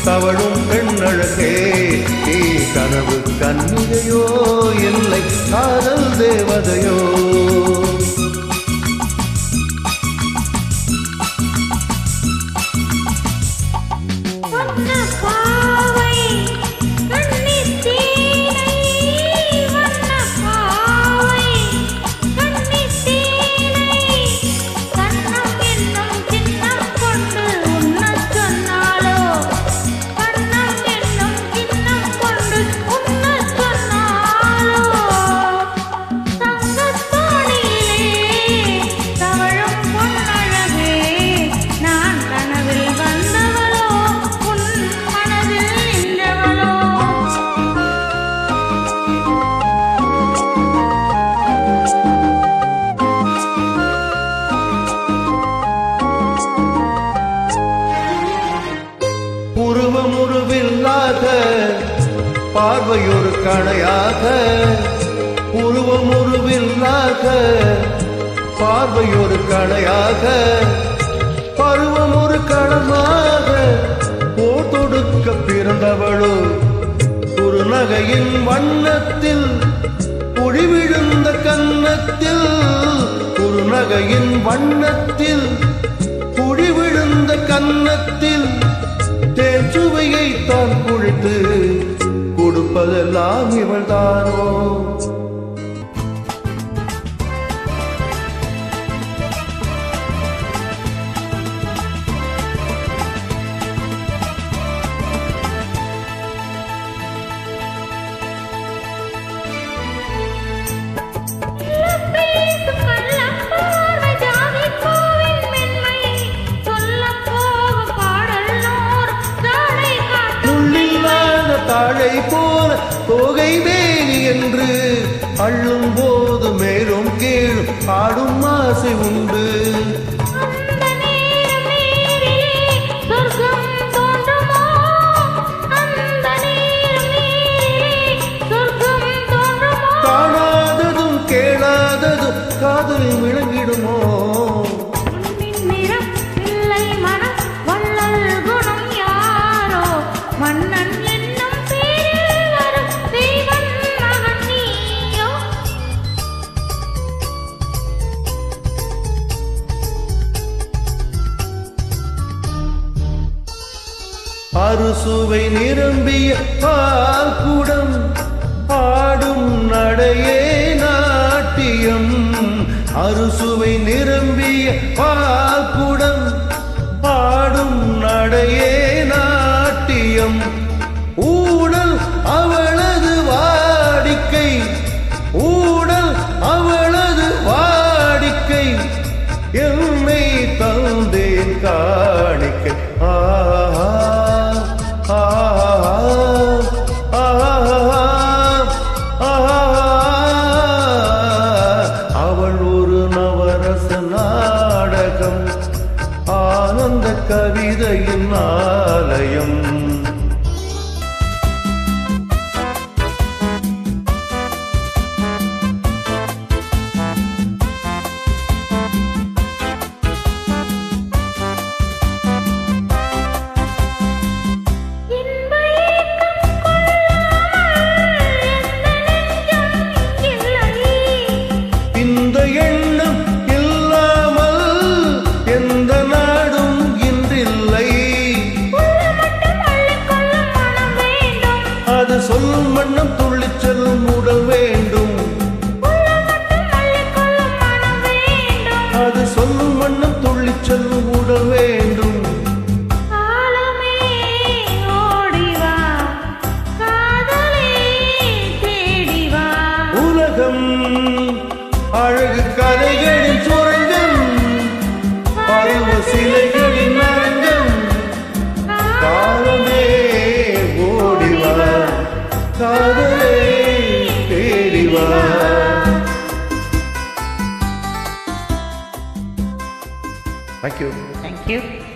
தவழும் பெண்ணழகே, நீ கனவு கன்னிகையோ இல்லை காதல் தேவதையோ? உருவமுருவில்லாத பார்வையொரு கணையாக, உருவமுருவில்லாத பார்வையொரு கணையாக, பருவம் ஒரு களமாக போர் தொடுக்க பிறந்தவளோ, குறுநகையின் வண்ணத்தில் குழி விழுந்த கன்னத்தில், குறுநகையின் வண்ணத்தில் குழி விழுந்த கன்னத்தில் தேன் சுவையை தான் குழித்து கொடுப்பதெல்லாம் இவள்தானோ? தாழை போல தோகை வேணி என்று அள்ளும் போது மேலும் கீழும் ஆடும் ஆசை உண்டு. காணாததும் கேளாததும் காதலில் விளங்கிடுமோ? அறுசுவை நிரம்பிய பால் குடம் ஆடும் நடையே நாட்டியம், அறுசுவை நிரம்பிய பால் குடம் ஆடும் நடையே நாட்டியம். ஊடல் அவளது வாடிக்கை, ஊடல் அவளது வாடிக்கை, என்னை தந்தேன் காணிக்கை. அவள் ஒரு நவரச நாடகம், ஆனந்த கவிதையின் ஆலயம். சொல்லும் வண்ணம் துள்ளிச் செல்லும் உடல் வேண்டும், அது சொல்லும் வண்ணம் துள்ளிச் செல்லும் உடல் வேண்டும். உலகம் அழகு கலைகளின் சுரங்கம், பருவ சிலைகளின் அரங்கம். காலமே ஓடிவா, காதலே தேடிவா. Thank you. Thank you.